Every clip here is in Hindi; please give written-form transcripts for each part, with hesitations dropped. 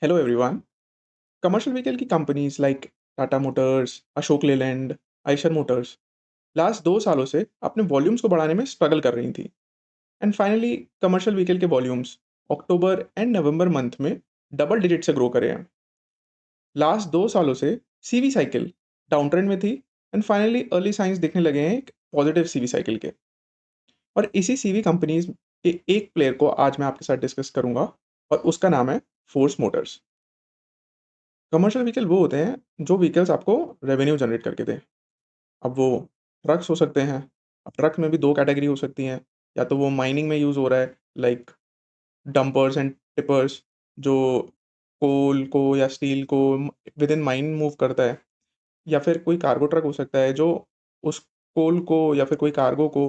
Hello everyone. Commercial vehicle की companies like Tata Motors, Ashok Leyland, Eicher Motors last 2 सालों से अपने वॉल्यूम्स को बढ़ाने में स्ट्रगल कर रही थी एंड फाइनली कमर्शियल व्हीकल के volumes October and November month में डबल डिजिट से ग्रो करे हैं। लास्ट 2 सालों से सीवी साइकिल डाउन ट्रेंड में थी एंड फाइनली अर्ली साइंस दिखने लगे हैं एक पॉजिटिव सीवी साइकिल के। और इसी सीवी कंपनीज के एक प्लेयर को आज मैं आपके साथ डिस्कस करूंगा और उसका नाम है फोर्स मोटर्स। कमर्शियल व्हीकल वो होते हैं जो व्हीकल्स आपको रेवेन्यू जनरेट करके दें। अब वो ट्रक्स हो सकते हैं। अब ट्रक में भी 2 कैटेगरी हो सकती हैं, या तो वो माइनिंग में यूज़ हो रहा है लाइक डंपर्स एंड टिपर्स जो कोल को या स्टील को विद इन माइन मूव करता है, या फिर कोई कार्गो ट्रक हो सकता है जो उस कोल को या फिर कोई कार्गो को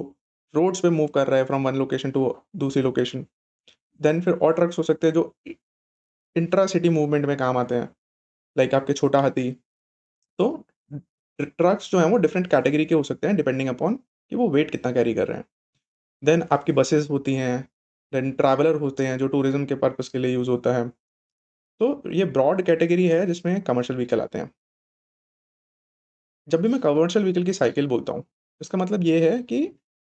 रोड्स पे मूव कर रहा है फ्रॉम वन लोकेशन टू दूसरी लोकेशन। देन फिर और ट्रक्स हो सकते हैं जो इंट्रा सिटी मूवमेंट में काम आते हैं, लाइक आपके छोटा हाथी। तो ट्रक्स जो हैं वो डिफरेंट कैटेगरी के हो सकते हैं डिपेंडिंग अपॉन कि वो वेट कितना कैरी कर रहे हैं। देन आपकी बसेस होती हैं, देन ट्रैवलर होते हैं जो टूरिज्म के पर्पज़ के लिए यूज़ होता है। तो ये ब्रॉड कैटेगरी है जिसमें कमर्शियल व्हीकल आते हैं। जब भी मैं कमर्शियल व्हीकल की साइकिल बोलता हूँ, इसका मतलब ये है कि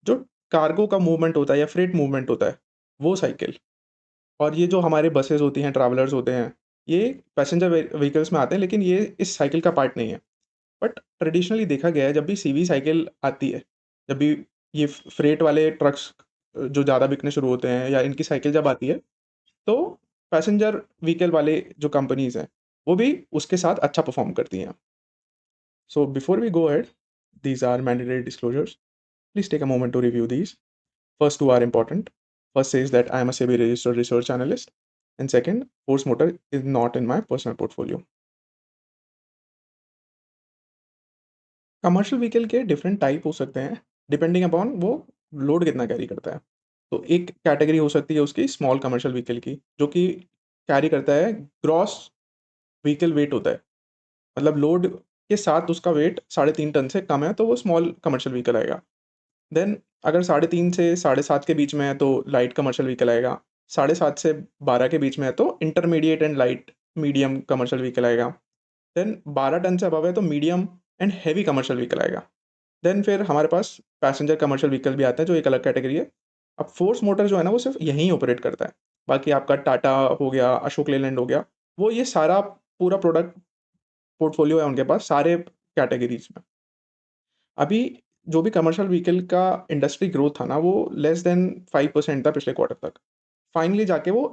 जो कार्गो का मूवमेंट होता है या फ्रेट मूवमेंट होता है, वो साइकिल। और ये जो हमारे बसेस होती हैं, ट्रैवलर्स होते हैं, ये पैसेंजर व्हीकल्स में आते हैं, लेकिन ये इस साइकिल का पार्ट नहीं है। बट ट्रेडिशनली देखा गया है जब भी सीवी साइकिल आती है, जब भी ये फ्रेट वाले ट्रक्स जो ज़्यादा बिकने शुरू होते हैं या इनकी साइकिल जब आती है, तो पैसेंजर व्हीकल वाले जो कंपनीज़ हैं, वो भी उसके साथ अच्छा परफ़ॉर्म करती हैं। So before we go ahead, these are mandatory disclosures. Please take a moment to review these. First two are important. First says that I am a SEBI registered research analyst. And second, Force Motor is not in my personal portfolio. Commercial vehicle के डिफरेंट टाइप हो सकते हैं डिपेंडिंग अपॉन वो लोड कितना कैरी करता है। तो एक कैटेगरी हो सकती है उसकी स्मॉल कमर्शियल व्हीकल की, जो कि कैरी करता है ग्रॉस व्हीकल वेट होता है। मतलब लोड के साथ उसका वेट 3.5 टन से कम है तो वो स्मॉल कमर्शियल व्हीकल आएगा। देन अगर 3.5 से 7.5 के बीच में है तो लाइट कमर्शियल व्हीकल आएगा। 7.5 से 12 के बीच में है तो intermediate and light medium commercial vehicle आएगा। देन 12 टन से अबव है तो medium and heavy commercial vehicle आएगा। देन फिर हमारे पास पैसेंजर कमर्शियल व्हीकल भी आते हैं जो एक अलग कैटेगरी है। अब फोर्स मोटर जो है ना वो सिर्फ यहीं ऑपरेट करता है। बाकी आपका टाटा हो गया, अशोक लेलैंड हो गया, वो ये सारा पूरा प्रोडक्ट पोर्टफोलियो है उनके पास सारे कैटेगरीज में। अभी जो भी कमर्शियल व्हीकल का इंडस्ट्री ग्रोथ था ना वो लेस देन 5% था पिछले क्वार्टर तक। फाइनली जाके वो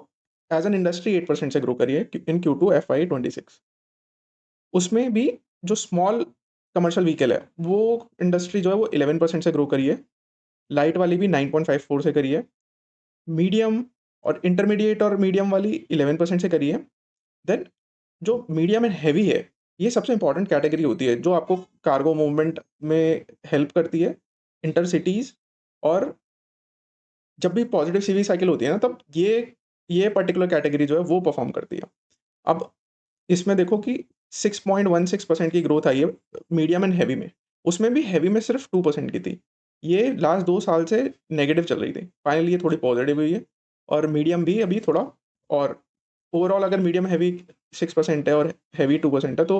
एज एन इंडस्ट्री 8% से ग्रो करी है इन Q2 FY26। उसमें भी जो स्मॉल कमर्शियल व्हीकल है वो इंडस्ट्री जो है वो 11% से ग्रो करी है। लाइट वाली भी 9.54 से करी है। मीडियम और इंटरमीडिएट और मीडियम वाली 11% से करी है। देन जो मीडियम एंड हेवी है, ये सबसे इंपॉर्टेंट कैटेगरी होती है जो आपको कार्गो मूवमेंट में हेल्प करती है, इंटरसिटीज़। और जब भी पॉजिटिव सीवी साइकिल होती है ना तब ये पर्टिकुलर कैटेगरी जो है वो परफॉर्म करती है। अब इसमें देखो कि 6.16% की ग्रोथ आई है मीडियम एंड हेवी में। उसमें भी हेवी में सिर्फ 2% की थी। ये लास्ट 2 साल से नेगेटिव चल रही थी। फाइनली ये थोड़ी पॉजिटिव हुई है और मीडियम भी अभी थोड़ा। और ओवरऑल अगर मीडियम हेवी 6% है और हेवी 2% है तो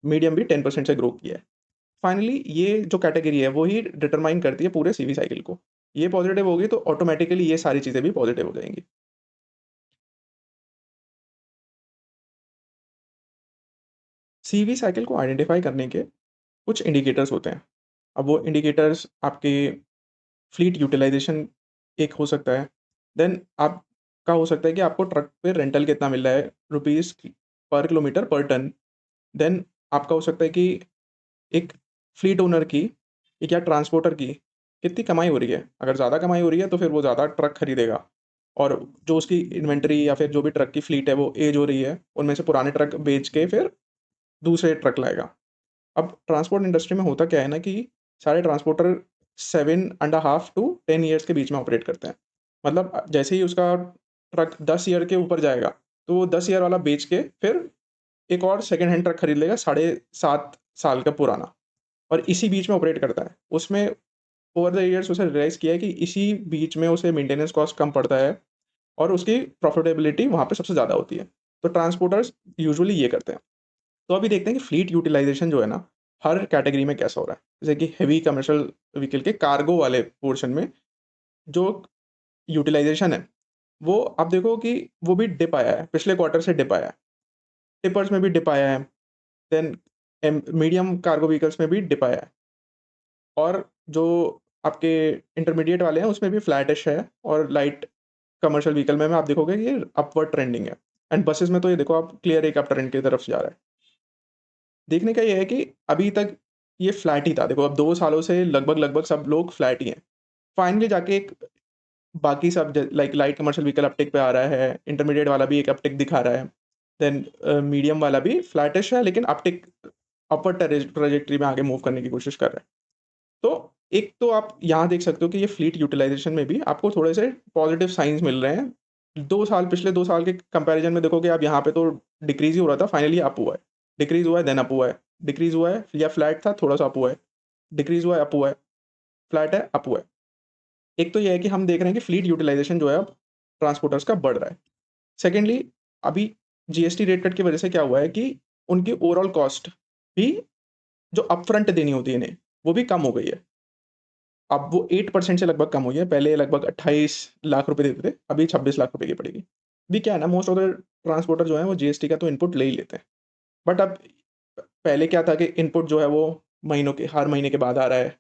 मीडियम भी 10% से ग्रो किया है। फाइनली ये जो कैटेगरी है वो ही डिटरमाइन करती है पूरे सीवी साइकिल को। ये पॉजिटिव होगी तो ऑटोमेटिकली ये सारी चीज़ें भी पॉजिटिव हो जाएँगी। सीवी साइकिल को आइडेंटिफाई करने के कुछ इंडिकेटर्स होते हैं। अब वो इंडिकेटर्स आपके फ्लीट यूटिलाइज़ेशन एक हो सकता है। देन आपका हो सकता है कि आपको ट्रक पे रेंटल कितना मिल रहा है रुपीज़ पर किलोमीटर पर टन। देन आपका हो सकता है कि एक फ्लीट ओनर की या ट्रांसपोर्टर की कितनी कमाई हो रही है। अगर ज़्यादा कमाई हो रही है तो फिर वो ज़्यादा ट्रक खरीदेगा और जो उसकी इन्वेंटरी या फिर जो भी ट्रक की फ्लीट है वो एज हो रही है, उनमें से पुराने ट्रक बेच के फिर दूसरे ट्रक लाएगा। अब ट्रांसपोर्ट इंडस्ट्री में होता क्या है ना कि सारे transporter 7 and a half to 10 years के बीच में ऑपरेट करते हैं। मतलब जैसे ही उसका ट्रक 10 ईयर के ऊपर जाएगा, तो वो 10 ईयर वाला बेच के फिर एक और सेकंड हैंड ट्रक खरीद लेगा 7.5 साल का पुराना, और इसी बीच में ऑपरेट करता है। उसमें ओवर द ईयर्स उसे रियलाइज़ किया है कि इसी बीच में उसे मेंटेनेंस कॉस्ट कम पड़ता है और उसकी प्रॉफिटेबिलिटी वहाँ पे सबसे ज़्यादा होती है। तो ट्रांसपोर्टर्स यूजुअली ये करते हैं। तो अभी देखते हैं कि फ्लीट यूटिलाइजेशन जो है ना, हर कैटेगरी में कैसा हो रहा है। जैसे कि हेवी कमर्शियल व्हीकल के कार्गो वाले पोर्शन में जो यूटिलाइजेशन है, वो आप देखो कि वो भी डिप आया है, पिछले क्वार्टर से डिप आया है। टिपर्स में भी डिप आया है, देन मीडियम कार्गो व्हीकल्स में भी डिप आया है, और जो आपके इंटरमीडिएट वाले हैं उसमें भी फ्लैटिश है, और लाइट कमर्शियल व्हीकल में आप देखोगे कि ये अपवर्ड ट्रेंडिंग है। एंड बसेस में तो ये देखो आप क्लियर एक अप ट्रेंड की तरफ जा रहा है। देखने का ये है कि अभी तक ये फ्लैट ही था। देखो अब 2 सालों से लगभग-लगभग सब लोग फ्लैट ही हैं। फाइनली जाके एक बाकी सब like light commercial vehicle uptick पे आ रहा है, इंटरमीडिएट वाला भी एक अपटिक दिखा रहा है। देन मीडियम वाला भी फ्लैटिश है, लेकिन अपटिक अपवर्ड ट्रैजेक्टरी में आगे मूव करने की कोशिश कर रहा है। तो एक तो आप यहाँ देख सकते हो कि ये फ्लीट यूटिलाइजेशन में भी आपको थोड़े से पॉजिटिव साइंस मिल रहे हैं। 2 साल, पिछले 2 साल के कंपैरिजन में देखोगे आप, यहाँ पे तो डिक्रीज़ ही हो रहा था, फाइनली अप हुआ है। डिक्रीज़ हुआ है, देन अप हुआ है। डिक्रीज़ हुआ है या फ्लैट था, थोड़ा-सा अप हुआ है। डिक्रीज़ हुआ है, अप हुआ है। फ्लैट है, अप हुआ है। एक तो ये है कि हम देख रहे हैं कि फ्लीट यूटिलाइजेशन जो है अब ट्रांसपोर्टर्स का बढ़ रहा है। सेकेंडली, अभी जीएसटी रेट कट की वजह से क्या हुआ है कि उनकी ओवरऑल कॉस्ट भी, जो अपफ्रंट देनी होती है इन्हें, वो भी कम हो गई है। अब वो 8% से लगभग कम हुई है। पहले लगभग 28 लाख रुपए देते थे, अभी 26 लाख रुपए की पड़ेगी। अभी क्या है ना, मोस्ट ऑफ द ट्रांसपोर्टर जो है वो जीएसटी का तो इनपुट ले ही लेते हैं। बट अब पहले क्या था कि इनपुट जो है वो महीनों के, हर महीने के बाद आ रहा है,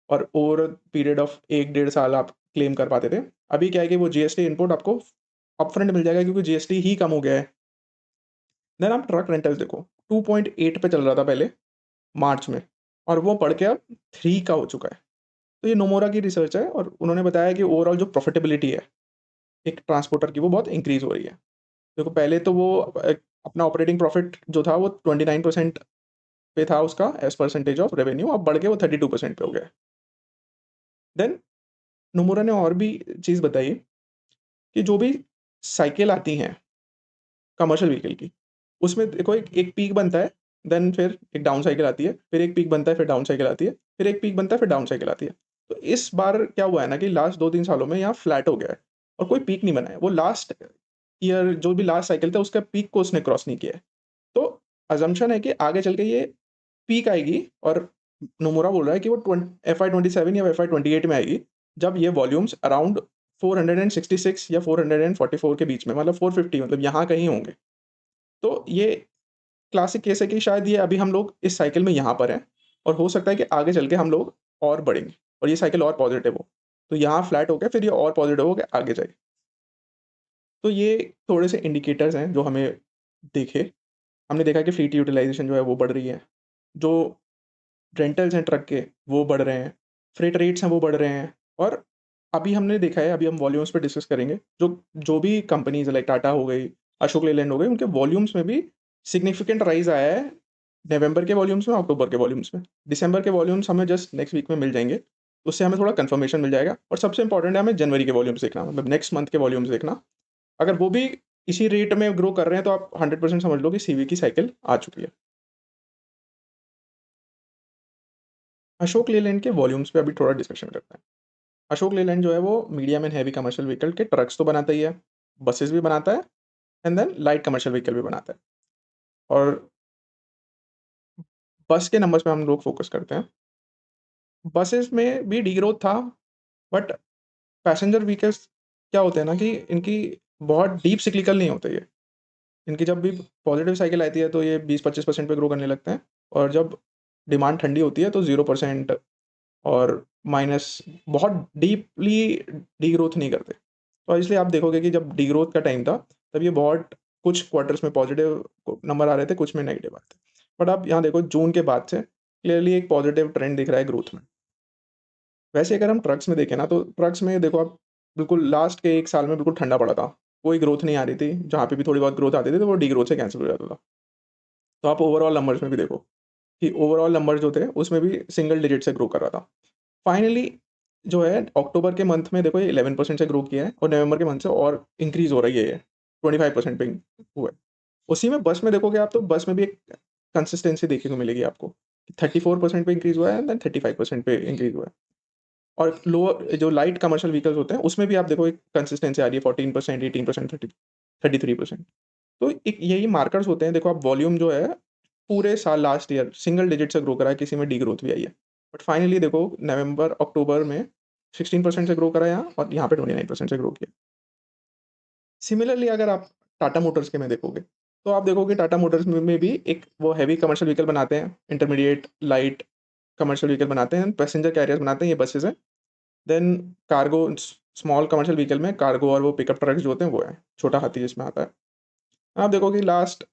और ओवर पीरियड ऑफ 1 डेढ़ साल आप क्लेम कर पाते थे। अभी क्या है कि वो जीएसटी इनपुट आपको अपफ्रंट मिल जाएगा, क्योंकि जीएसटी ही कम हो गया है। देन आप ट्रक रेंटल्स देखो, 2.8 पे चल रहा था पहले मार्च में, और वो बढ़ के अब 3 का हो चुका है। तो ये नोमोरा की रिसर्च है, और उन्होंने बताया कि ओवरऑल जो प्रॉफिटेबिलिटी है एक ट्रांसपोर्टर की, वो बहुत इंक्रीज़ हो रही है। देखो पहले तो वो अपना ऑपरेटिंग प्रॉफिट जो था वो 29% पे था उसका एज़ परसेंटेज ऑफ रेवेन्यू, अब बढ़ के वो 32% पे हो गया है। देन नोमोरा ने और भी चीज़ बताई कि जो भी साइकिल आती हैं कमर्शियल व्हीकल की, उसमें देखो एक एक पीक बनता है, देन फिर एक डाउन साइकिल आती है, फिर एक पीक बनता है, फिर डाउन साइकिल आती है, फिर एक पीक बनता है, फिर डाउन साइकिल आती है। तो इस बार क्या हुआ है ना कि लास्ट 2-3 सालों में यहाँ फ्लैट हो गया है, और कोई पीक नहीं बना है। वो लास्ट ईयर जो भी लास्ट साइकिल था उसका पीक को उसने क्रॉस नहीं किया है। तो असम्पशन है कि आगे चल के ये पीक आएगी, और नोमुरा बोल रहा है कि वो एफआई 27 या एफआई 28 में आएगी, जब ये वॉल्यूम्स अराउंड 466 या 444 के बीच में, मतलब 450, मतलब यहाँ कहीं होंगे। तो ये क्लासिक केस है कि शायद ये अभी हम लोग इस साइकिल में यहाँ पर हैं, और हो सकता है कि आगे चल के हम लोग और बढ़ेंगे, और ये साइकिल और पॉजिटिव हो। तो यहाँ फ्लैट हो गया, फिर ये और पॉजिटिव हो के आगे जाए। तो ये थोड़े से इंडिकेटर्स हैं जो हमें देखे। हमने देखा कि फ्लीट यूटिलाइजेशन जो है वो बढ़ रही है। जो रेंटल्स हैं ट्रक के, वो बढ़ रहे हैं। फ्रेट रेट्स हैं वो बढ़ रहे हैं, और अभी हमने देखा है, अभी हम वॉल्यूम्स पे डिस्कस करेंगे। जो जो भी कंपनीज़ लाइक टाटा हो गई, अशोक लेलैंड हो गई, उनके वॉल्यूम्स में भी सिग्निफिकेंट राइज़ आया है, नवंबर के वॉल्यूम्स में, अक्टूबर के वॉल्यूम्स में। दिसंबर के वॉल्यूम्स हमें जस्ट नेक्स्ट वीक में मिल जाएँगे। उससे हमें थोड़ा कन्फर्मेशन मिल जाएगा, और सबसे इम्पोर्टेंट है हमें जनवरी के वॉल्यूम्स देखना, मतलब नेक्स्ट मंथ के वॉल्यूम्स देखना। अगर वो भी इसी रेट में ग्रो कर रहे हैं, तो आप 100% समझ लो कि सीवी की साइकिल आ चुकी है। अशोक लेलैंड के वॉल्यूम्स पे अभी थोड़ा डिस्कशन करते हैं। अशोक लेलैंड जो है वो medium and heavy commercial vehicle के ट्रक्स तो बनाता ही है, बसेस भी बनाता है, and then light commercial vehicle भी बनाता है। और बस के नंबर्स पे हम लोग फोकस करते हैं। बसेस में भी डीग्रोथ था, बट पैसेंजर व्हीकल्स क्या होते हैं ना कि इनकी बहुत डीप सिक्लिकल नहीं होते ये। इनकी जब भी पॉजिटिव साइकिल आती है तो ये 20-25% पे ग्रो करने लगते हैं, और जब डिमांड ठंडी होती है तो 0% और माइनस, बहुत डीपली डीग्रोथ नहीं करते। तो इसलिए आप देखोगे कि जब डीग्रोथ का टाइम था, तब ये बहुत कुछ क्वार्टर्स में पॉजिटिव नंबर आ रहे थे, कुछ में नेगेटिव आ रहे थे। बट आप यहाँ देखो जून के बाद से क्लियरली एक पॉजिटिव ट्रेंड दिख रहा है ग्रोथ में। वैसे अगर हम ट्रक्स में देखें ना, तो ट्रक्स में देखो आप, बिल्कुल लास्ट के 1 साल में बिल्कुल ठंडा पड़ा था। कोई ग्रोथ नहीं आ रही थी, जहाँ पे भी थोड़ी बहुत ग्रोथ आती थी तो वो डीग्रोथ से कैंसल हो जाता था। तो आप ओवरऑल नंबर्स में भी देखो कि ओवरऑल नंबर जो थे उसमें भी सिंगल डिजिट से ग्रो कर रहा था। फाइनली जो है अक्टूबर के मंथ में देखो ये 11% से ग्रो किया है, और नवंबर के मंथ से और इंक्रीज़ हो रही है ये, 25% पे हुआ है। उसी में बस में देखोगे आप, तो बस में भी एक कंसिस्टेंसी देखने को मिलेगी आपको। 34% पे इंक्रीज़ हुआ है, एंड देन 35% पे इंक्रीज़ हुआ है। और लोअर जो लाइट कमर्शियल व्हीकल्स होते हैं उसमें भी आप देखो एक कंसिस्टेंसी आ रही है, 14%, 18%, 33%। तो एक यही मार्कर्स होते हैं। देखो आप वॉल्यूम जो है पूरे साल लास्ट ईयर सिंगल डिजिट से ग्रो करा है, किसी में डी-ग्रोथ भी आई है। बट फाइनली देखो नवंबर, अक्टूबर में 16% से ग्रो करा है यहाँ, और यहाँ पे 29% से ग्रो किया। सिमिलरली अगर आप टाटा मोटर्स के में देखोगे, तो आप देखोगे टाटा मोटर्स में भी एक वो हेवी कमर्शियल व्हीकल बनाते हैं, इंटरमीडिएट, लाइट कमर्शियल व्हीकल बनाते हैं, पैसेंजर कैरियर्स बनाते हैं, ये बसेज़ हैं। Then cargo small commercial vehicle में कार्गो और वो पिकअप ट्रक्स जो होते हैं वो हैं, छोटा हाथी जिसमें आता है। आप देखोगे लास्ट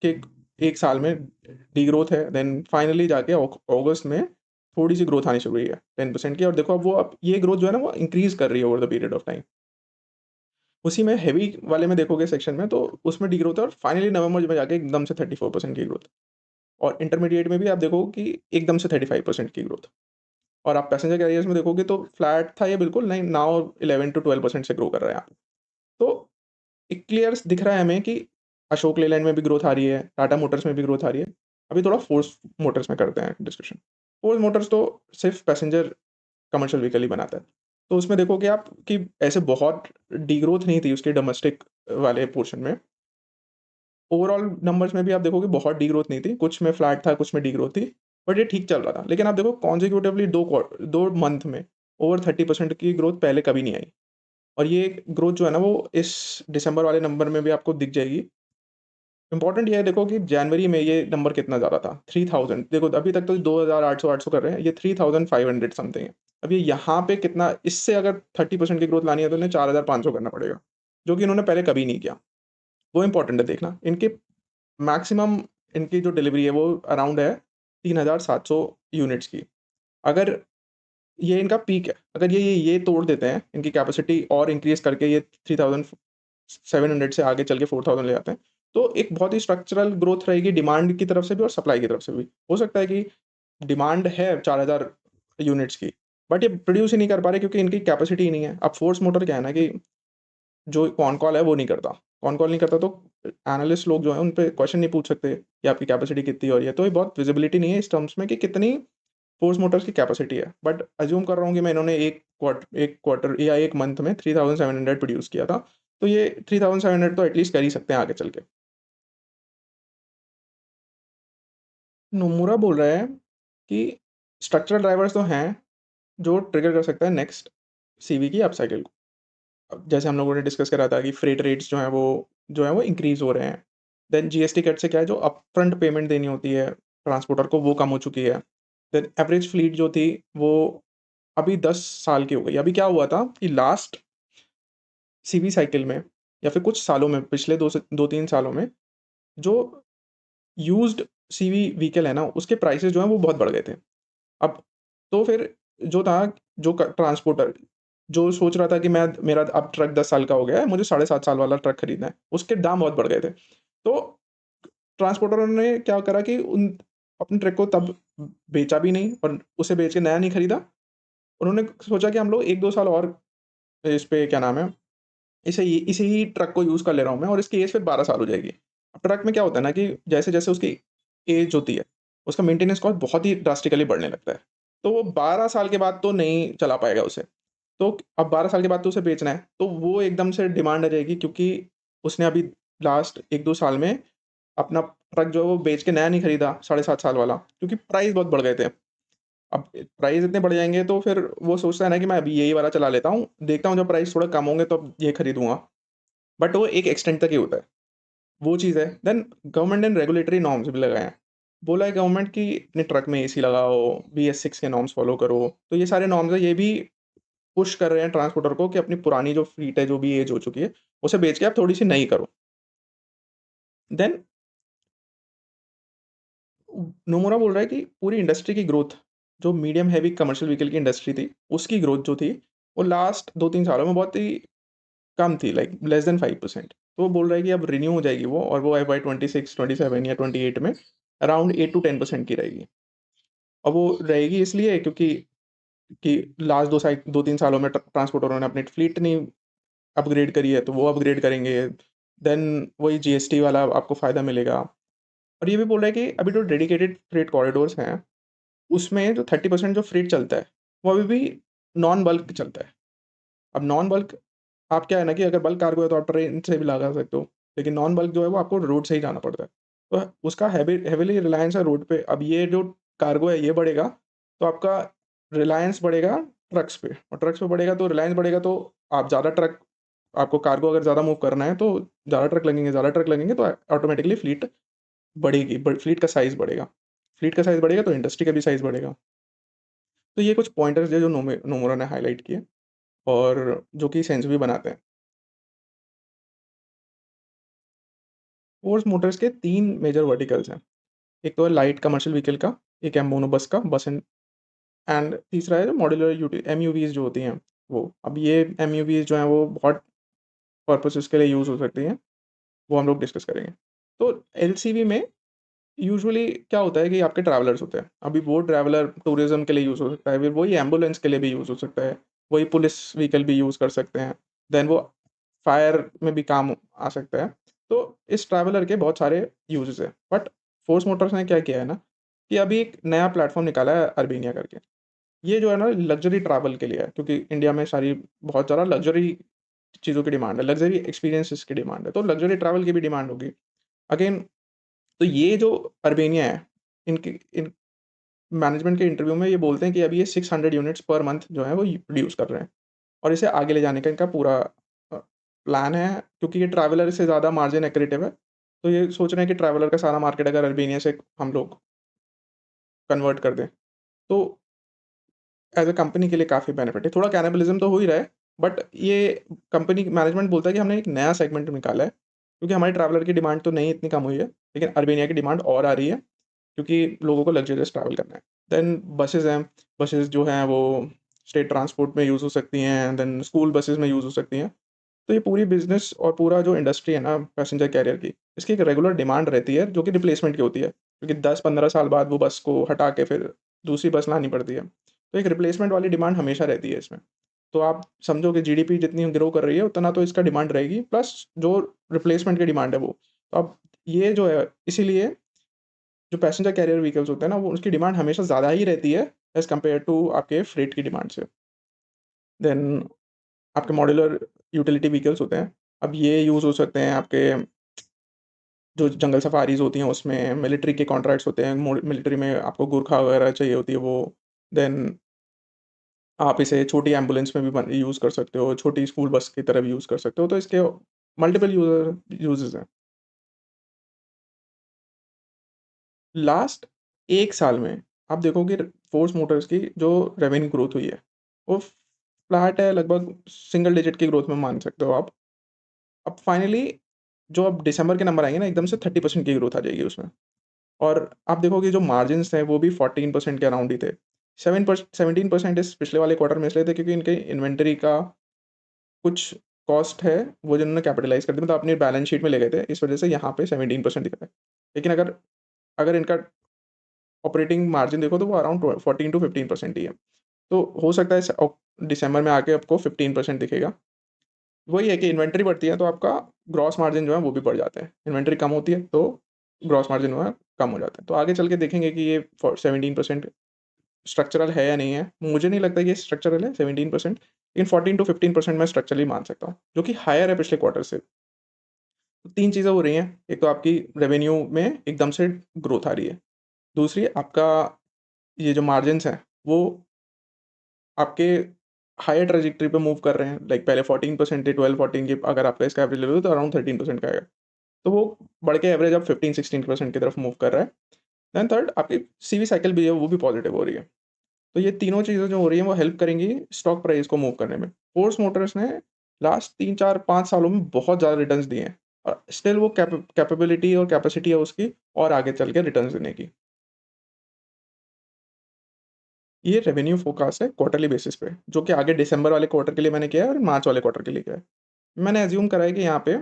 के 1 साल में डीग्रोथ है, देन फाइनली जाके अगस्त में थोड़ी-सी ग्रोथ आनी शुरू हुई है 10% की, और देखो अब ये ग्रोथ जो है ना वो इंक्रीज़ कर रही है over the period of time. उसी में हेवी वाले में देखोगे सेक्शन में, तो उसमें डीग्रोथ है, और फाइनली नवंबर में जाके एकदम से 34% की ग्रोथ। और इंटरमीडिएट में भी आप देखोगे कि एकदम से 35% की ग्रोथ। और आप पैसेंजर कैरियर्स में देखोगे तो फ्लैट था ये बिल्कुल, नहीं नाउ 11 टू 12% से ग्रो कर रहा है यहाँ पे। तो एक क्लियर दिख रहा है हमें कि अशोक लेलैंड में भी ग्रोथ आ रही है, टाटा मोटर्स में भी ग्रोथ आ रही है। अभी थोड़ा फोर्स मोटर्स में करते हैं डिस्कशन। फोर्स मोटर्स तो सिर्फ पैसेंजर कमर्शियल व्हीकल ही बनाता है। तो उसमें देखोगे आप कि ऐसे बहुत डीग्रोथ नहीं थी उसके डोमेस्टिक वाले पोर्शन में। ओवरऑल नंबर्स में भी आप देखोगे बहुत डीग्रोथ नहीं थी, कुछ में फ्लैट था, कुछ में डीग्रोथ थी, बट ये ठीक चल रहा था। लेकिन आप देखो कॉन्सेक्यूटिवली 2 मंथ में ओवर 30% की ग्रोथ पहले कभी नहीं आई। और ये ग्रोथ जो है ना वो इस दिसंबर वाले नंबर में भी आपको दिख जाएगी। इम्पोर्टेंट ये है देखो कि जनवरी में ये नंबर कितना ज़्यादा था, 3000। देखो अभी तक तो 2800 कर रहे हैं, ये 3500 समथिंग है। अब ये यहाँ पे कितना, इससे अगर 30% की ग्रोथ लानी है तो इन्हें 4500 करना पड़ेगा, जो कि इन्होंने पहले कभी नहीं किया। वो इम्पोर्टेंट है देखना। इनके मैक्सिमम इनकी जो डिलीवरी है वो अराउंड है 3700 यूनिट्स की। अगर ये इनका पीक है, अगर ये तोड़ देते हैं, इनकी कैपेसिटी और इंक्रीज़ करके ये 3700 से आगे चल के 4000 ले जाते हैं, तो एक बहुत ही स्ट्रक्चरल ग्रोथ रहेगी डिमांड की तरफ से भी और सप्लाई की तरफ से भी। हो सकता है कि डिमांड है 4000 यूनिट्स की, बट ये प्रोड्यूस ही नहीं कर पा रहे क्योंकि इनकी कैपेसिटी ही नहीं है। अब फोर्स मोटर क्या है ना कि जो कॉन कॉल है वो नहीं करता। कॉन कॉल नहीं करता तो एनालिस्ट लोग जो हैं उन पे क्वेश्चन नहीं पूछ सकते कि आपकी कैपेसिटी कितनी हो रही है। तो ये बहुत विजिबिलिटी नहीं है इस टर्म्स में कि कितनी फोर्स मोटर्स की कैपेसिटी है। बट अज़्यूम कर रहा हूँ कि मैं इन्होंने 1 क्वार्टर या 1 मंथ में 3700 प्रोड्यूस किया था। तो ये 3700 तो एटलीस्ट कर ही सकते हैं आगे चल के। नोमुरा बोल रहा है कि स्ट्रक्चरल ड्राइवर्स तो हैं, जो ट्रिगर कर सकता है नेक्स्ट सीवी की अपसाइकिल को। अब जैसे हम लोगों ने डिस्कस करा था कि फ्रेट रेट्स जो हैं वो इंक्रीज़ हो रहे हैं। देन जीएसटी कट से क्या है, जो अपफ्रंट पेमेंट देनी होती है ट्रांसपोर्टर को, वो कम हो चुकी है। देन एवरेज फ्लीट जो थी वो अभी 10 साल की हो गई। अभी क्या हुआ था कि लास्ट सीवी साइकिल में या फिर कुछ सालों में, पिछले 2-3 सालों में, जो यूज़्ड सीवी व्हीकल है ना, उसके प्राइसेज़ जो हैं वो बहुत बढ़ गए थे। अब तो फिर जो था, जो क ट्रांसपोर्टर जो सोच रहा था कि मैं मेरा अब ट्रक 10 साल का हो गया है, मुझे साढ़े 7 साल वाला ट्रक खरीदना है, उसके दाम बहुत बढ़ गए थे। तो ट्रांसपोर्टरों ने क्या करा कि उन अपने ट्रक को तब बेचा भी नहीं और उसे बेच के नया नहीं खरीदा। उन्होंने सोचा कि हम लोग 1-2 साल और इस पे क्या नाम है, इसे ही ट्रक को यूज़ कर ले रहा हूँ मैं, और इसकी एज फिर 12 साल हो जाएगी। अब ट्रक में क्या होता है ना कि जैसे-जैसे उसकी एज होती है, उसका मेंटेनेंस कॉस्ट बहुत ही ड्रास्टिकली बढ़ने लगता है। तो वो 12 साल के बाद तो नहीं चला पाएगा उसे। तो अब 12 साल के बाद तो उसे बेचना है, तो वो एकदम से डिमांड आ जाएगी क्योंकि उसने अभी लास्ट 1-2 साल में अपना ट्रक जो है वो बेच के नया नहीं खरीदा, साढ़े 7 साल वाला, क्योंकि प्राइस बहुत बढ़ गए थे। अब प्राइस इतने बढ़ जाएँगे तो फिर वो सोचता है ना कि मैं अभी यही वाला चला लेता हूँ, देखता हूँ जब प्राइस थोड़ा कम होंगे तो अब ये खरीदूँगा। बट वो एक एक्सटेंट तक ही होता है, वो चीज़ है। देन गवर्नमेंट ने रेगुलेटरी नॉर्म्स भी लगाए हैं। बोला है गवर्नमेंट कि अपने ट्रक में एसी लगाओ, BS6 के नॉर्म्स फॉलो करो। तो ये सारे नॉर्म्स हैं, ये भी पुश कर रहे हैं ट्रांसपोर्टर को कि अपनी पुरानी जो फ्लीट है, जो भी एज हो चुकी है, उसे बेच के आप थोड़ी-सी नई करो। देन नोमुरा बोल रहा है कि पूरी इंडस्ट्री की ग्रोथ, जो मीडियम हेवी कमर्शियल व्हीकल की इंडस्ट्री थी, उसकी ग्रोथ जो थी, वो लास्ट 2-3 सालों में बहुत ही कम थी, लाइक लेस देन 5%। तो वो बोल रहा है कि अब रिन्यू हो जाएगी वो, और वो एफवाई 26, 27 या 28 में अराउंड 8 टू 10% की रहेगी। और वो रहेगी इसलिए क्योंकि कि लास्ट 2-3 सालों में ट्रांसपोर्टरों ने अपनी फ्लीट नहीं अपग्रेड करी है, तो वो अपग्रेड करेंगे। देन वही जीएसटी वाला आपको फ़ायदा मिलेगा। और ये भी बोल रहा है कि अभी जो डेडिकेटेड फ्रेट कॉरिडोर्स हैं, उसमें जो 30% जो फ्रेट चलता है, वो अभी भी नॉन बल्क चलता है। अब नॉन बल्क, आप क्या है ना कि अगर बल्क कार्गो है तो आप ट्रेन से भी लगा सकते हो। लेकिन नॉन बल्क जो है वो आपको रोड से ही जाना पड़ता है। तो उसका हेविली रिलायंस है रोड पे। अब ये जो कार्गो है ये बढ़ेगा, तो आपका रिलायंस बढ़ेगा ट्रक्स पे, और ट्रक्स पे बढ़ेगा तो रिलायंस बढ़ेगा, तो आप ज़्यादा ट्रक, आपको कार्गो अगर ज़्यादा मूव करना है तो ज़्यादा ट्रक लगेंगे तो ऑटोमेटिकली फ्लीट बढ़ेगी, फ्लीट का साइज़ बढ़ेगा। फ्लीट का साइज़ बढ़ेगा तो इंडस्ट्री का भी साइज़ बढ़ेगा। तो ये कुछ पॉइंटर्स हैं जो नोमुरा ने हाइलाइट किए और जो कि सेंस भी बनाते हैं। फोर्स मोटर्स के 3 मेजर वर्टिकल्स हैं। एक तो है लाइट कमर्शियल व्हीकल का, एक है मोनो बस का, बस एंड तीसरा है जो मॉड्यूलर एमयूवीज़ जो होती हैं वो। अब ये एमयूवीज़ जो हैं वो बहुत पर्पसेस के लिए यूज़ हो सकती हैं, वो हम लोग डिस्कस करेंगे। तो एलसीवी में यूजुअली क्या होता है कि आपके ट्रैवलर्स होते हैं। अभी वो ट्रैवलर टूरिज़्म के लिए यूज़ हो सकता है, फिर वही एम्बुलेंस के लिए भी यूज़ हो सकता है, वही पुलिस व्हीकल भी यूज़ कर सकते हैं, देन वो फायर में भी काम आ सकता है। तो इस ट्रैवलर के बहुत सारे यूज़ेज़ हैं। बट फोर्स मोटर्स ने क्या किया है ना, कि अभी एक नया प्लेटफ़ॉर्म निकाला है अर्बेनिया करके। ये जो है ना लग्ज़री ट्रैवल के लिए है, क्योंकि इंडिया में बहुत ज़्यादा लग्ज़री चीज़ों की डिमांड है, लग्ज़री एक्सपीरियंसेस की डिमांड है, तो लग्ज़री ट्रैवल की भी डिमांड होगी। अगेन, तो ये जो अर्बेनिया है, इनकी इन मैनेजमेंट के इंटरव्यू में ये बोलते हैं कि अभी ये 600 यूनिट्स पर मंथ जो है वो प्रोड्यूस कर रहे हैं, और इसे आगे ले जाने का इनका पूरा प्लान है, क्योंकि ये ट्रैवलर से ज़्यादा मार्जिन एक्रेटिव है। तो ये सोच रहे हैं कि ट्रैवलर का सारा मार्केट अगर अर्बेनिया से हम लोग कन्वर्ट कर दें, तो एज़ अ कंपनी के लिए काफ़ी बेनिफिट है। थोड़ा कैनिबलिज़्म तो हो ही रहा है, बट ये कंपनी मैनेजमेंट बोलता है कि हमने एक नया सेगमेंट निकाला है, क्योंकि हमारी ट्रैवलर की डिमांड तो नहीं इतनी कम हुई है, लेकिन अर्बेनिया की डिमांड और आ रही है, क्योंकि लोगों को लग्ज़रियस ट्रैवल करना है। देन बसेज़ हैं, बसेज़ जो हैं वो स्टेट ट्रांसपोर्ट में यूज़ हो सकती हैं, देन स्कूल बसेज़ में यूज़ हो सकती हैं। तो ये पूरी बिज़नेस और पूरा जो इंडस्ट्री है ना पैसेंजर कैरियर की, इसकी एक रेगुलर डिमांड रहती है जो कि रिप्लेसमेंट की होती है। क्योंकि 10-15 साल बाद वो बस को हटा के फिर दूसरी बस लानी पड़ती है। तो एक रिप्लेसमेंट वाली डिमांड हमेशा रहती है इसमें। तो आप समझो कि जीडीपी जितनी ग्रो कर रही है उतना तो इसका डिमांड रहेगी, प्लस जो रिप्लेसमेंट की डिमांड है वो। तो अब ये जो है इसीलिए जो पैसेंजर कैरियर व्हीकल्स होते हैं ना वो उसकी डिमांड हमेशा ज़्यादा ही रहती है एज़ कम्पेयर टू आपके फ्रेट की डिमांड से। देन आपके मॉड्यूलर यूटिलिटी व्हीकल्स होते हैं। अब ये यूज़ हो सकते हैं आपके जो जंगल सफारीज़ होती हैं उसमें, मिलिट्री के कॉन्ट्रैक्ट्स होते हैं, मिलिट्री में आपको गुरखा वगैरह चाहिए होती है वो। देन आप इसे छोटी एम्बुलेंस में भी यूज़ कर सकते हो, छोटी स्कूल बस की तरह भी यूज़ कर सकते हो, तो इसके मल्टीपल यूज़ेज़ हैं। लास्ट 1 साल में आप देखोगे फोर्स मोटर्स की जो रेवेन्यू ग्रोथ हुई है, वो फ्लैट है, लगभग सिंगल डिजिट की ग्रोथ में मान सकते हो आप। अब फाइनली जो अब दिसंबर के नंबर आएँगे ना, एकदम से 30% की ग्रोथ आ जाएगी उसमें। और आप देखोगे जो मार्जिन्स थे वो भी 14% के अराउंड ही थे। 17% इस पिछले वाले क्वार्टर में इसलिए थे क्योंकि इनके इन्वेंटरी का कुछ कॉस्ट है, वो जिन्होंने कैपिटलाइज़ कर दी, मतलब अपनी बैलेंस शीट में ले गए थे, इस वजह से यहाँ पे 17% दिख रहा है। लेकिन अगर अगर इनका ऑपरेटिंग मार्जिन देखो तो वो अराउंड 14 टू 15% ही है। तो हो सकता है दिसंबर में आके आपको 15% दिखेगा। वही है कि इन्वेंटरी बढ़ती है तो आपका ग्रॉस मार्जिन जो है वो भी बढ़ जाते हैं। इन्वेंटरी कम होती है तो ग्रॉस मार्जिन जो है कम हो जाता है। तो आगे चल के देखेंगे कि ये 17% स्ट्रक्चरल है या नहीं है। मुझे नहीं लगता कि ये स्ट्रक्चरल है 17%, लेकिन 14 टू 15% मैं स्ट्रक्चरली मान सकता हूँ, जो कि हायर है पिछले क्वार्टर से। तो 3 चीज़ें हो रही हैं, एक तो आपकी रेवेन्यू में एकदम से ग्रोथ आ रही है। दूसरी आपका ये जो मार्जिन्स हैं, वो आपके हायर ट्रैजेक्टरी पे मूव कर रहे हैं। लाइक पहले 14% थे, 12-14 की अगर आपका इसका एवरेज ले लो तो अराउंड 13% का आएगा। तो वो बढ़ के एवरेज अब 15-16% की तरफ मूव कर रहा है। देन थर्ड आपकी सीवी साइकिल भी है वो भी पॉजिटिव हो रही है। तो ये तीनों चीज़ें जो हो रही हैं वो हेल्प करेंगी स्टॉक प्राइस को मूव करने में। फोर्स मोटर्स ने लास्ट 3-4-5 सालों में बहुत ज़्यादा रिटर्न्स दिए हैं और स्टिल वो कैपेबिलिटी और कैपेसिटी है उसकी और आगे चल के रिटर्न्स देने की। ये रेवेन्यू फोरकास्ट है क्वार्टरली बेसिस पे, जो कि आगे दिसंबर वाले क्वार्टर के लिए मैंने किया है और मार्च वाले क्वार्टर के लिए किया है। मैंने अज़्यूम करा है कि यहाँ पे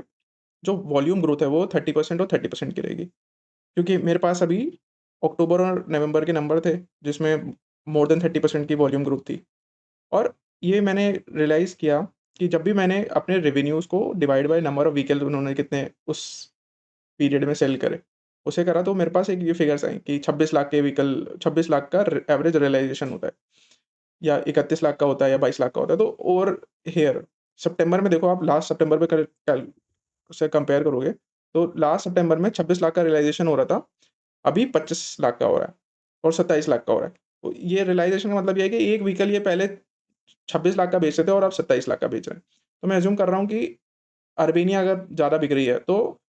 जो वॉल्यूम ग्रोथ है वो 30% और 30% की रहेगी। क्योंकि मेरे पास अभी अक्टूबर और नवंबर के नंबर थे, जिसमें मोर देन 30% की वॉल्यूम ग्रोथ थी। और ये मैंने रियलाइज़ किया कि जब भी मैंने अपने रेवेन्यूज़ को divide by number of vehicle उन्होंने कितने उस पीरियड में सेल करे, उसे करा तो मेरे पास एक ये फिगर्स आई कि 26 लाख के व्हीकल 26 लाख का एवरेज रियलाइज़ेशन होता है, या 31 लाख का होता है या 22 लाख का होता है। तो ओवर हियर सितंबर में देखो, आप लास्ट सितंबर में कर कैल से कंपेयर करोगे तो लास्ट सितंबर में 26 लाख का रियलाइज़ेशन हो रहा था, अभी 25 लाख का हो रहा है और 27 लाख का हो रहा है। तो ये रियलाइज़ेशन का मतलब ये है कि एक व्हीकल ये पहले 26 लाख का बेच रहे थे और अब 27 लाख का बेच रहे हैं। तो मैं अज़्यूम कर रहा हूँ कि अर्बेनिया अगर ज़्यादा बिक रही है, तो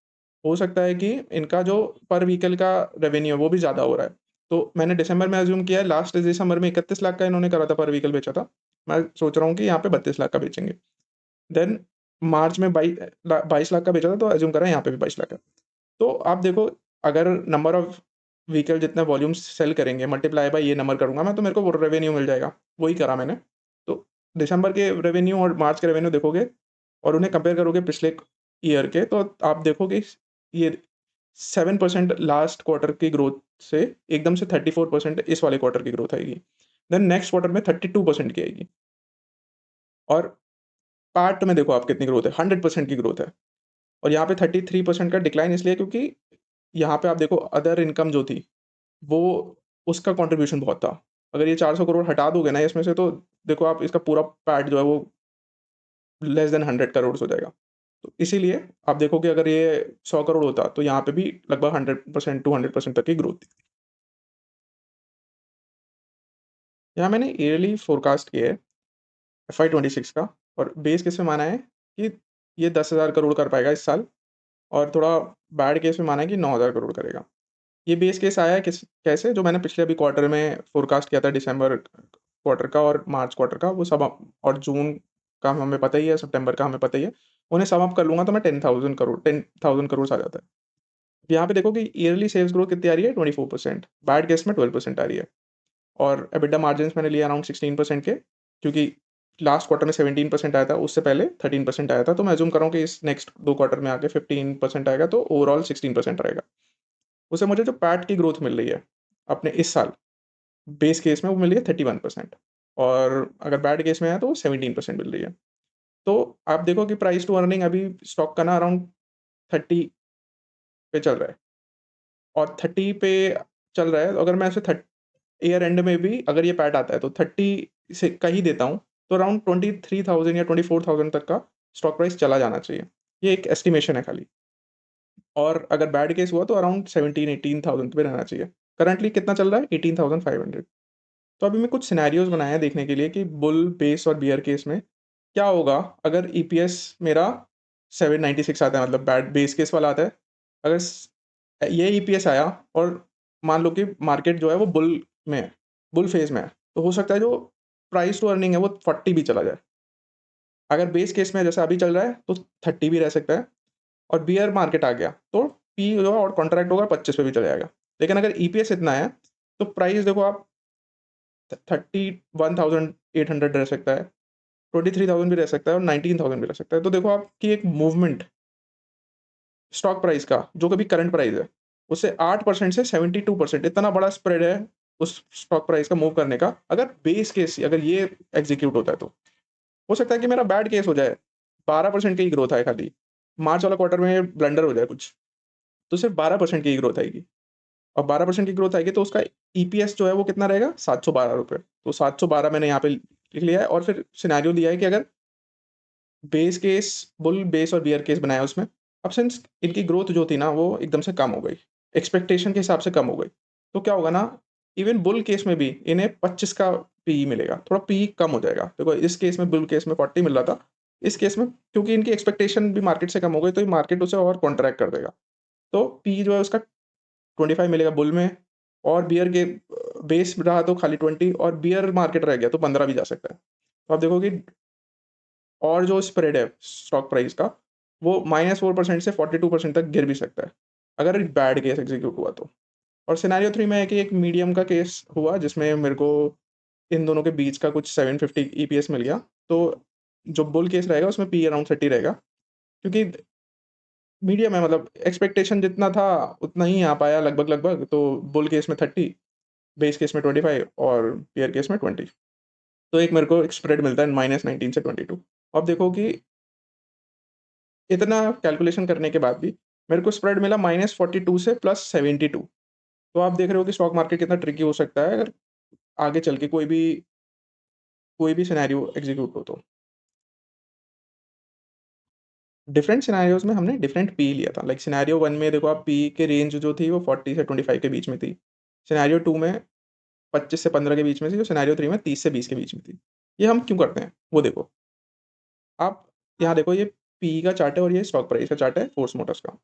हो सकता है कि इनका जो पर व्हीकल का रेवेन्यू है, वो भी ज़्यादा हो रहा है। तो मैंने दिसंबर में अज़्यूम किया है, लास्ट दिसंबर में 31 लाख का इन्होंने करा था, पर व्हीकल बेचा था। मैं सोच रहा हूँ कि यहाँ पे 32 लाख का बेचेंगे। देन मार्च में 22 लाख का बेचा था, तो अज़्यूम करें यहाँ पे भी 22 लाख का। तो आप देखो, अगर नंबर ऑफ व्हीकल जितना वॉल्यूम्स सेल करेंगे मल्टीप्लाई बाय ये नंबर करूँगा मैं, तो मेरे को वो रेवेन्यू मिल जाएगा। वही करा मैंने। तो दिसंबर के रेवेन्यू और मार्च के रेवेन्यू देखोगे और उन्हें कंपेयर करोगे पिछले ईयर के, तो आप देखोगे ये 7% लास्ट क्वार्टर की ग्रोथ से एकदम से 34% इस वाले क्वार्टर की ग्रोथ आएगी। देन नेक्स्ट क्वार्टर में 32% की आएगी। और पार्ट में देखो आप कितनी ग्रोथ है, 100% की ग्रोथ है। और यहाँ पे 33% का डिक्लाइन इसलिए क्योंकि यहाँ पे आप देखो अदर इनकम जो थी, वो उसका कंट्रीब्यूशन बहुत था। अगर ये 400 करोड़ हटा दोगे ना इसमें से, तो देखो आप इसका पूरा पैट जो है वो लेस देन 100 करोड़ हो जाएगा। तो इसीलिए आप देखोगे अगर ये 100 करोड़ होता, तो यहाँ पे भी लगभग 100% टू 100% तक की ग्रोथ थी। यहाँ मैंने ईयरली फोरकास्ट किया है एफवाई 26 का, और बेस केस में माना है कि ये 10,000 करोड़ कर पाएगा इस साल, और थोड़ा बैड केस में माना है कि 9,000 करोड़ करेगा। ये बेस केस आया है कैसे, जो मैंने पिछले अभी क्वार्टर में फोरकास्ट किया था, दिसंबर क्वार्टर का और मार्च क्वार्टर का, वो सब और जून का हमें पता ही है, सितंबर का हमें पता ही है। उन्हें सम अप कर लूँगा तो मैं 10,000 करोड़ आ जाता है। यहाँ पे देखो कि ईयरली सेल्स ग्रोथ कितनी आ रही है, 24%, बैड केस में 12% आ रही है। और एबिटा मार्जिन्स मैंने लिए अराउंड 16% के, क्योंकि लास्ट क्वार्टर में 17% आया था, उससे पहले 13% आया था। तो मैं अज़्यूम कर रहा हूँ कि इस नेक्स्ट 2 क्वार्टर में आके 15% आएगा, तो ओवरऑल 16% रहेगा। उससे मुझे जो पैट की ग्रोथ मिल रही है अपने इस साल, बेस केस में वो मिल रही है 31%, और अगर बैड केस में है तो 17% मिल रही है। तो आप देखो कि प्राइस टू अर्निंग अभी स्टॉक का ना अराउंड 30 पे चल रहा है, और 30 पे चल रहा है, तो अगर मैं इसे ईयर एंड में भी अगर ये पैट आता है तो 30 से का ही देता हूँ, तो अराउंड 23,000 या 24,000 तक का स्टॉक प्राइस चला जाना चाहिए। ये एक एस्टिमेशन है खाली। और अगर बैड केस हुआ तो अराउंड 17-18,000 पे रहना चाहिए। करंटली कितना चल रहा है? 18,500। तो अभी मैं कुछ सिनेरियोज़ बनाए हैं देखने के लिए कि बुल, बेस और बियर केस में क्या होगा अगर ईपीएस मेरा 796 आता है, मतलब बैड बेस केस वाला आता है। अगर ये ईपीएस आया और मान लो कि मार्केट जो है वो बुल में है, बुल फेज़ में है, तो हो सकता है जो प्राइस टू अर्निंग है वो 40 भी चला जाए। अगर बेस केस में जैसा अभी चल रहा है तो 30 भी रह सकता है, और बियर मार्केट आ गया तो पी जो है और कॉन्ट्रैक्ट होगा 25 पे भी चले जाएगा। लेकिन अगर ईपीएस इतना है, तो प्राइस देखो आप 31,800 रह सकता है, 23,000 भी रह सकता है और 19,000 भी रह सकता है। तो देखो आपकी एक मूवमेंट स्टॉक प्राइस का, जो कभी करंट प्राइस है, उससे 8% से 72% इतना बड़ा स्प्रेड है उस स्टॉक प्राइस का मूव करने का, अगर बेस केस अगर ये एग्ज़ीक्यूट होता है तो। हो सकता है कि मेरा बैड केस हो जाए, 12% की ही ग्रोथ आए खाली। मार्च वाला क्वार्टर में ब्लंडर हो जाए कुछ, तो सिर्फ़ 12% की ही ग्रोथ आएगी। और 12% की ग्रोथ आएगी तो उसका ईपीएस जो है वो कितना रहेगा? ₹712। तो 712 मैंने यहाँ पे लिख लिया है, और फिर सिनेरियो दिया है कि अगर बेस केस, बुल, बेस और बियर केस बनाया उसमें। अब सिंस इनकी ग्रोथ जो थी ना वो एकदम से कम हो गई, एक्सपेक्टेशन के हिसाब से कम हो गई। तो क्या होगा ना, इवन बुल केस में भी इन्हें 25 का पीई मिलेगा, थोड़ा पीई कम हो जाएगा। देखो इस केस में, बुल केस में 40 मिल रहा था, इस केस में क्योंकि इनकी एक्सपेक्टेशन भी मार्केट से कम हो गई, तो ये मार्केट उसे और कॉन्ट्रैक्ट कर देगा। तो पी जो है उसका 25 मिलेगा बुल में, और बियर के बेस रहा तो खाली 20, और बियर मार्केट रह गया तो 15 भी जा सकता है। तो आप देखो कि और जो स्प्रेड है स्टॉक प्राइस का, वो -4% से 42% तक गिर भी सकता है, अगर एक बैड केस एग्ज़ीक्यूट हुआ तो। और सिनेरियो 3 में है कि एक मीडियम का केस हुआ जिसमें मेरे को इन दोनों के बीच का कुछ 750 ईपीएस मिल गया। तो जो बुल केस रहेगा उसमें पी अराउंड 30 रहेगा, क्योंकि मीडियम है, मतलब एक्सपेक्टेशन जितना था उतना ही आ पाया लगभग-लगभग। तो बुल केस में 30, बेस केस में 25 और बियर केस में 20। तो एक मेरे को एक स्प्रेड मिलता है -19 से 22। अब देखो कि इतना कैलकुलेशन करने के बाद भी मेरे को स्प्रेड मिला -42 से +72। तो आप देख रहे हो कि स्टॉक मार्केट कितना ट्रिकी हो सकता है अगर आगे चल के कोई भी सिनेरियो एग्ज़ीक्यूट हो तो। डिफरेंट सिनेरियोज़ में हमने डिफरेंट पी लिया था। लाइक सिनेरियो 1 में देखो आप पी की रेंज जो थी वो 40 से 25 के बीच में थी। सिनेरियो 2 में 25 से 15 के बीच में थी, और सिनेरियो 3 में 30 से 20 के बीच में थी। ये हम क्यों करते हैं? वो देखो, आप यहाँ देखो, ये पी का चार्ट है और ये स्टॉक प्राइस का चार्ट है फोर्स मोटर्स का।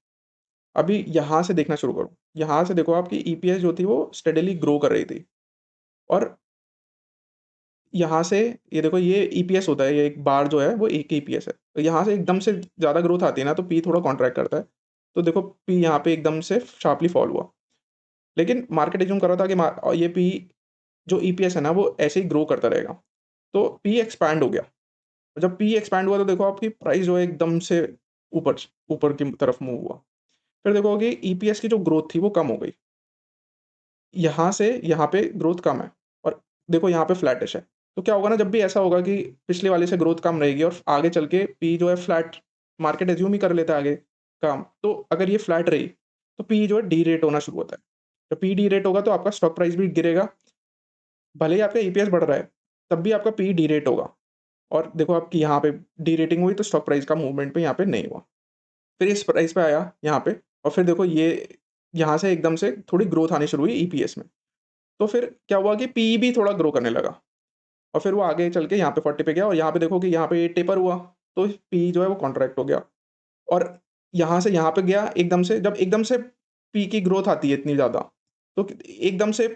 अभी यहाँ से देखना शुरू करो। यहाँ से देखो, आपकी ईपीएस जो थी वो स्टेडीली ग्रो कर रही थी, और यहाँ से ये देखो, ये ईपीएस होता है, ये एक बार जो है वो एक ईपीएस है। तो यहाँ से एकदम से ज़्यादा ग्रोथ आती है ना, तो पी थोड़ा कॉन्ट्रैक्ट करता है। तो देखो, पी यहाँ पे एकदम से शार्पली फॉल हुआ। लेकिन मार्केट अज़्यूम कर रहा था कि ये पी जो ईपीएस है ना, वो ऐसे ही ग्रो करता रहेगा। तो पी एक्सपैंड हो गया। जब पी एक्सपैंड हुआ तो देखो, आपकी प्राइस जो है एकदम से ऊपर ऊपर की तरफ मूव हुआ। फिर देखोगे ईपीएस की जो ग्रोथ थी वो कम हो गई। यहाँ से यहाँ पे ग्रोथ कम है, और देखो यहाँ पे फ्लैटिश है। तो क्या होगा ना, जब भी ऐसा होगा कि पिछले वाले से ग्रोथ कम रहेगी और आगे चल के पी जो है फ्लैट, मार्केट अज़्यूम ही कर लेता है आगे कम। तो अगर ये फ्लैट रही, तो पी जो है डी-रेट होना शुरू होता है। जब पी डी-रेट होगा तो आपका स्टॉक प्राइस भी गिरेगा। भले ही आपका ईपीएस बढ़ रहा है, तब भी आपका पी डी-रेट होगा। और देखो, आपकी यहाँ पे डी-रेटिंग हुई तो स्टॉक प्राइस का मूवमेंट पे यहाँ पे नहीं हुआ। फिर इस प्राइस पे आया यहाँ पे, और फिर देखो ये यहाँ से एकदम से थोड़ी ग्रोथ आनी शुरू हुई ईपीएस में। तो फिर क्या हुआ कि पी भी थोड़ा ग्रो करने लगा, और फिर वो आगे चल के यहाँ पे 40 पे गया, और यहाँ पे देखो कि यहाँ पे टेपर हुआ, तो पी जो है वो कॉन्ट्रैक्ट हो गया, और यहाँ से यहाँ पे गया एकदम से। जब एकदम से पी की ग्रोथ आती है इतनी ज़्यादा, तो एकदम से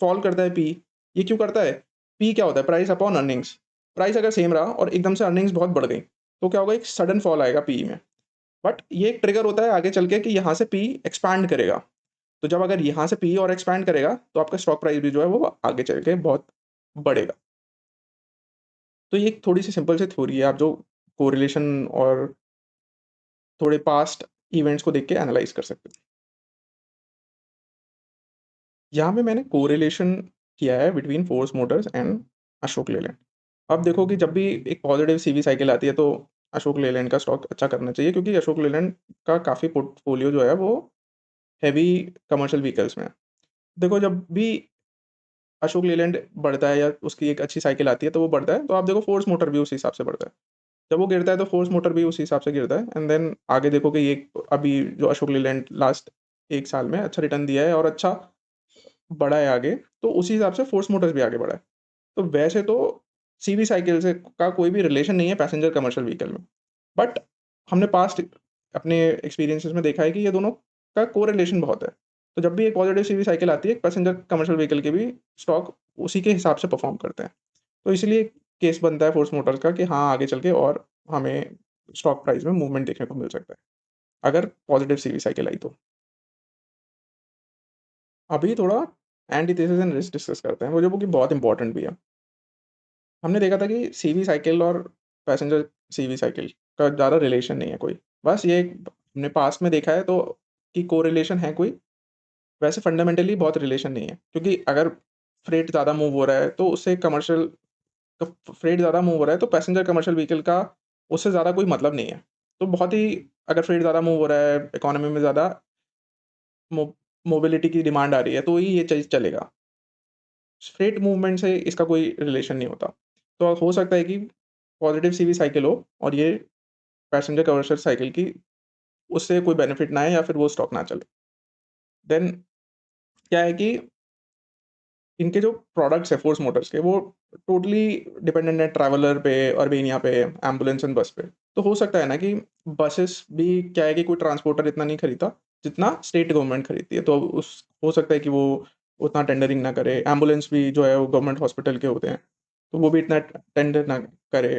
फॉल करता है पी। ये क्यों करता है? पी क्या होता है? Price upon earnings. प्राइस अगर सेम रहा और एकदम से अर्निंग्स बहुत बढ़ गई, तो क्या होगा? एक सडन फॉल आएगा पी में। बट ये एक ट्रिगर होता है आगे चल के कि यहाँ से पी एक्सपैंड करेगा। तो जब अगर यहाँ से पी और एक्सपैंड करेगा, तो आपका स्टॉक प्राइस भी जो है वो आगे चल के बहुत बढ़ेगा। तो ये एक थोड़ी-सी सिंपल सी थ्योरी है, आप जो कोरिलेशन और थोड़े पास्ट इवेंट्स को देख के एनालाइज़ कर सकते हैं। यहाँ पे मैंने कोरिलेशन किया है between force Motors and Ashok Leyland. अब देखो कि जब भी एक पॉजिटिव सीवी साइकिल आती है, तो अशोक लेलैंड का स्टॉक अच्छा करना चाहिए, क्योंकि अशोक लेलैंड का काफ़ी पोर्टफोलियो जो है वो हेवी कमर्शियल व्हीकल्स में है। देखो, जब भी अशोक लेलैंड बढ़ता है या उसकी एक अच्छी साइकिल आती है तो वो बढ़ता है, तो आप देखो फोर्स मोटर भी उसी हिसाब से बढ़ता है। जब वो गिरता है तो फोर्स मोटर भी उसी हिसाब से गिरता है, एंड देन आगे देखो कि ये अभी जो अशोक लेलैंड लास्ट 1 साल में अच्छा रिटर्न दिया है और अच्छा बढ़ा है आगे, तो उसी हिसाब से फोर्स मोटर्स भी आगे बढ़ा है। तो वैसे तो सीवी साइकिल से का कोई भी रिलेशन नहीं है पैसेंजर कमर्शियल व्हीकल में। बट हमने पास्ट अपने एक्सपीरियंसेस में देखा है कि ये दोनों का कोरिलेशन बहुत है। तो जब भी एक पॉजिटिव सीवी साइकिल आती है, पैसेंजर कमर्शियल व्हीकल के भी स्टॉक उसी के हिसाब से परफ़ॉर्म करते हैं। तो इसलिए केस बनता है फोर्स मोटर्स का कि हाँ, आगे चल के और हमें स्टॉक प्राइस में मूवमेंट देखने को मिल सकता है, अगर पॉजिटिव सीवी साइकिल आई तो। अभी थोड़ा एंटीथेसिस एंड रिस्क डिस्कस करते हैं, वो जो कि बहुत इंपॉर्टेंट भी है। हमने देखा था कि सीवी साइकिल और पैसेंजर सीवी साइकिल का ज़्यादा रिलेशन नहीं है कोई। बस ये हमने पास्ट में देखा है तो कि कोरिलेशन है कोई, वैसे फंडामेंटली बहुत रिलेशन नहीं है। क्योंकि अगर फ्रेट ज़्यादा मूव हो रहा है तो उससे कमर्शियल क फ्रेट ज़्यादा मूव हो रहा है तो पैसेंजर कमर्शियल व्हीकल का उससे ज़्यादा कोई मतलब नहीं है। तो बहुत ही, अगर फ्रेट ज़्यादा मूव हो रहा है, इकोनॉमी में ज़्यादा मो मोबिलिटी की डिमांड आ रही है, तो ही ये चीज़ चलेगा। फ्रेट मूवमेंट से इसका कोई रिलेशन नहीं होता। तो हो सकता है कि पॉज़िटिव सीवी साइकिल हो और ये पैसेंजर कमर्शियल साइकिल की उससे कोई बेनिफिट ना आए या फिर वो स्टॉक ना चले। देन क्या है कि इनके जो प्रोडक्ट्स हैं फोर्स मोटर्स के, वो टोटली डिपेंडेंट है ट्रैवलर पे, अर्बेनिया पे, एम्बुलेंस एंड बस पे। तो हो सकता है ना कि बसेस भी क्या है कि कोई ट्रांसपोर्टर इतना नहीं खरीदता, जितना स्टेट गवर्नमेंट खरीदती है। तो उस हो सकता है कि वो उतना टेंडरिंग ना करे। एम्बुलेंस भी जो है वो गवर्नमेंट हॉस्पिटल के होते हैं, तो वो भी इतना टेंडर ना करे।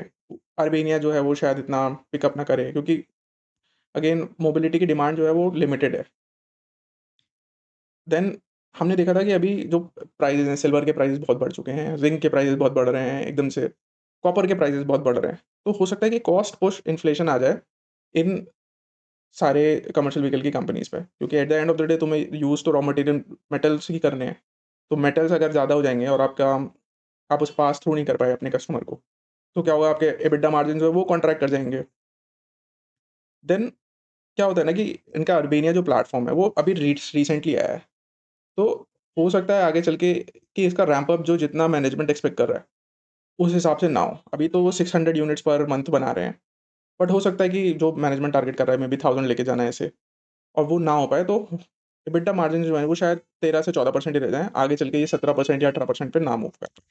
अर्बेनिया जो है वो शायद इतना पिकअप ना करे, क्योंकि अगेन मोबिलिटी की डिमांड जो है वो लिमिटेड है। देन हमने देखा था कि अभी जो प्राइसेज़ हैं, सिल्वर के प्राइसेज़ बहुत बढ़ चुके हैं, ज़िंक के प्राइसेज़ बहुत बढ़ रहे हैं एकदम से, कॉपर के प्राइसेज़ बहुत बढ़ रहे हैं। तो हो सकता है कि कॉस्ट पुश इन्फ्लेशन आ जाए इन सारे कमर्शियल व्हीकल की कंपनीज़ पे, क्योंकि at the end of the day तुम्हें यूज़ तो रॉ मटेरियल मेटल्स ही करने हैं। तो मेटल्स अगर ज़्यादा हो जाएँगे और आप उसे पास थ्रू नहीं कर पाए अपने कस्टमर को, तो क्या होगा, आपके एबिटा मार्जिन जो है वो कॉन्ट्रैक्ट कर जाएँगे। देन क्या होता है ना कि इनका अर्बेनिया जो प्लेटफ़ॉर्म है वो अभी रिसेंटली आया है। तो हो सकता है आगे चल के कि इसका रैंप अप जो जितना मैनेजमेंट एक्सपेक्ट कर रहा है, उस हिसाब से ना हो। अभी तो वो 600 यूनिट्स पर मंथ बना रहे हैं। बट हो सकता है कि जो मैनेजमेंट टारगेट कर रहा है, मे बी 1000 लेके जाना है ऐसे, और वो ना हो पाए, तो एबिटा मार्जिन जो है वो शायद 13 से 14% ही रह जाएँ, आगे चल के ये 17% या 18% पे ना मूव करें।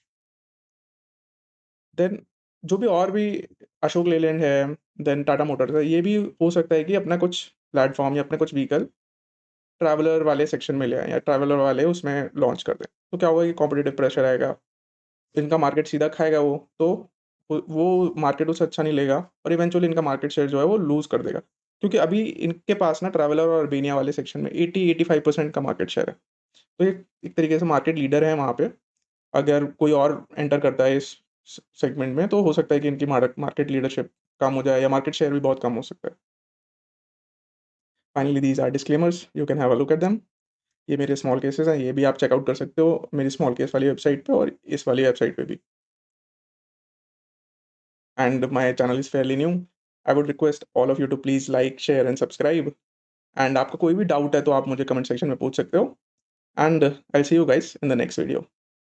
देन जो भी और भी अशोक लेलैंड है, देन टाटा मोटर्स है, ये भी हो सकता है कि अपना कुछ प्लेटफ़ॉर्म या अपने कुछ व्हीकल ट्रैवलर वाले सेक्शन में ले आएँ या ट्रैवलर वाले उसमें लॉन्च कर दें। तो क्या होगा कि कॉम्पिटिटिव प्रेशर आएगा, इनका मार्केट सीधा खाएगा वो, तो वो मार्केट उसे अच्छा नहीं लेगा और इवेंचुअली इनका मार्केट शेयर जो है वो लूज़ कर देगा। क्योंकि अभी इनके पास ना ट्रैवलर और अर्बेनिया वाले सेक्शन में 80-85% का मार्केट शेयर है। तो ये एक तरीके से मार्केट लीडर है वहाँ पे। अगर कोई और एंटर करता है इस सेगमेंट में, तो हो सकता है कि इनकी मार्केट लीडरशिप कम हो जाए या मार्केट शेयर भी बहुत कम हो सकता है। Finally these are disclaimers, you can have a look at them. ये मेरे स्मॉल केसेस हैं, ये भी आप चेकआउट कर सकते हो मेरी स्मॉल केस वाली वेबसाइट पे और इस वाली वेबसाइट पे भी। And my channel is fairly new. I would request all of you to please like, share and subscribe. एंड आपका कोई भी डाउट है तो आप मुझे कमेंट सेक्शन में पूछ सकते हो। And I will see you guys in the next video.